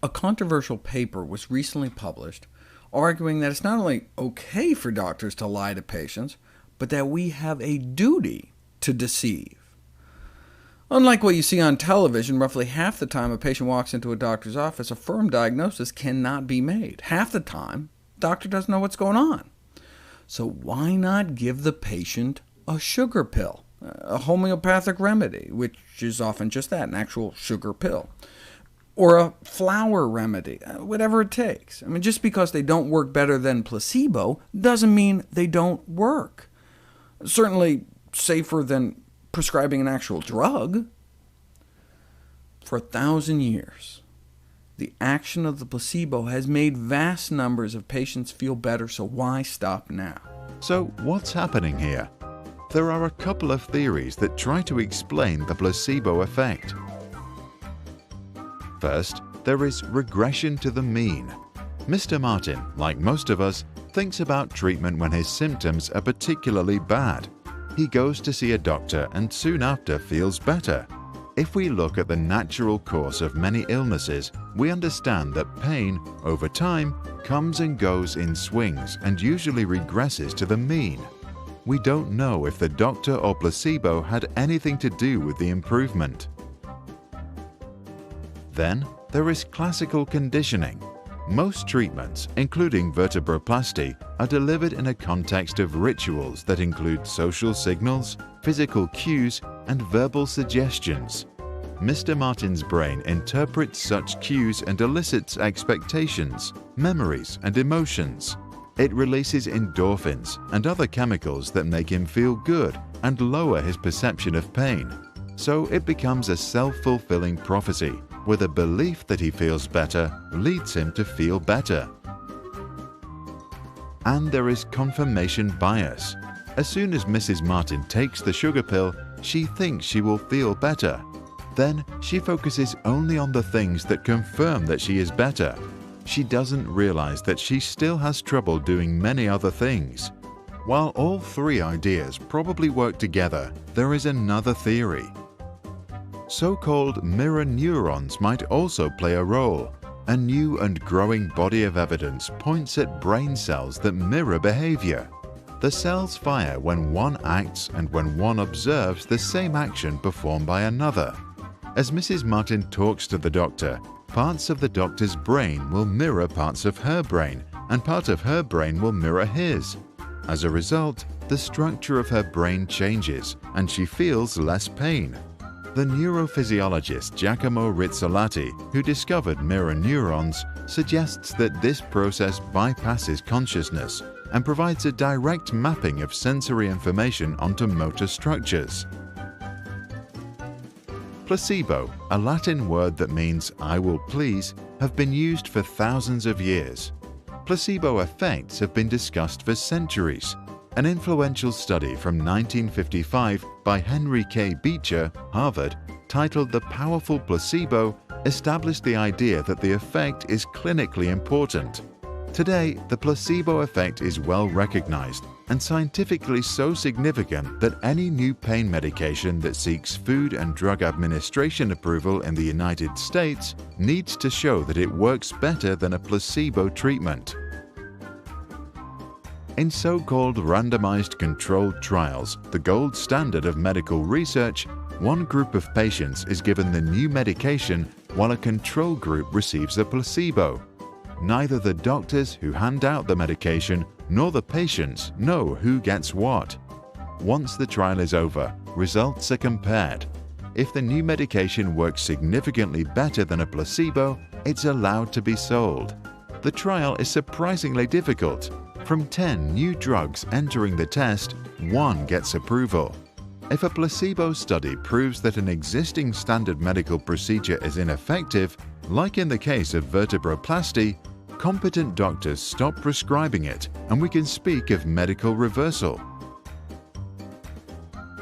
A controversial paper was recently published arguing that it's not only okay for doctors to lie to patients, but that we have a duty to deceive. Unlike what you see on television, roughly half the time a patient walks into a doctor's office, a firm diagnosis cannot be made. Half the time, the doctor doesn't know what's going on. So why not give the patient a sugar pill, a homeopathic remedy, which is often just that, an actual sugar pill, or a flower remedy, whatever it takes. I mean, just because they don't work better than placebo doesn't mean they don't work. Certainly safer than prescribing an actual drug. For 1,000 years, the action of the placebo has made vast numbers of patients feel better, so why stop now? So what's happening here? There are a couple of theories that try to explain the placebo effect. First, there is regression to the mean. Mr. Martin, like most of us, thinks about treatment when his symptoms are particularly bad. He goes to see a doctor and soon after feels better. If we look at the natural course of many illnesses, we understand that pain, over time, comes and goes in swings and usually regresses to the mean. We don't know if the doctor or placebo had anything to do with the improvement. Then, there is classical conditioning. Most treatments, including vertebroplasty, are delivered in a context of rituals that include social signals, physical cues, and verbal suggestions. Mr. Martin's brain interprets such cues and elicits expectations, memories, and emotions. It releases endorphins and other chemicals that make him feel good and lower his perception of pain. So it becomes a self-fulfilling prophecy, where the belief that he feels better leads him to feel better. And there is confirmation bias. As soon as Mrs. Martin takes the sugar pill, she thinks she will feel better. Then she focuses only on the things that confirm that she is better. She doesn't realize that she still has trouble doing many other things. While all three ideas probably work together, there is another theory. So-called mirror neurons might also play a role. A new and growing body of evidence points at brain cells that mirror behavior. The cells fire when one acts and when one observes the same action performed by another. As Mrs. Martin talks to the doctor, parts of the doctor's brain will mirror parts of her brain, and part of her brain will mirror his. As a result, the structure of her brain changes, and she feels less pain. The neurophysiologist Giacomo Rizzolatti, who discovered mirror neurons, suggests that this process bypasses consciousness and provides a direct mapping of sensory information onto motor structures. Placebo, a Latin word that means "I will please," have been used for thousands of years. Placebo effects have been discussed for centuries. An influential study from 1955 by Henry K. Beecher, Harvard, titled "The Powerful Placebo," established the idea that the effect is clinically important. Today, the placebo effect is well recognized and scientifically so significant that any new pain medication that seeks Food and Drug Administration approval in the United States needs to show that it works better than a placebo treatment. In so-called randomized controlled trials, the gold standard of medical research, one group of patients is given the new medication while a control group receives a placebo. Neither the doctors who hand out the medication nor the patients know who gets what. Once the trial is over, results are compared. If the new medication works significantly better than a placebo, it's allowed to be sold. The trial is surprisingly difficult. From 10 new drugs entering the test, 1 gets approval. If a placebo study proves that an existing standard medical procedure is ineffective, like in the case of vertebroplasty, competent doctors stop prescribing it, and we can speak of medical reversal.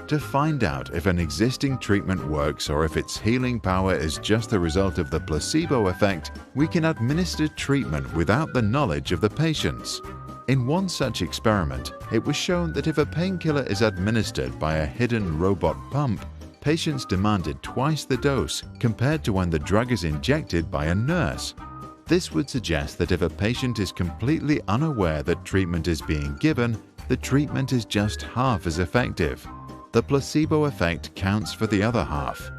To find out if an existing treatment works or if its healing power is just the result of the placebo effect, we can administer treatment without the knowledge of the patients. In one such experiment, it was shown that if a painkiller is administered by a hidden robot pump, patients demanded twice the dose compared to when the drug is injected by a nurse. This would suggest that if a patient is completely unaware that treatment is being given, the treatment is just half as effective. The placebo effect counts for the other half.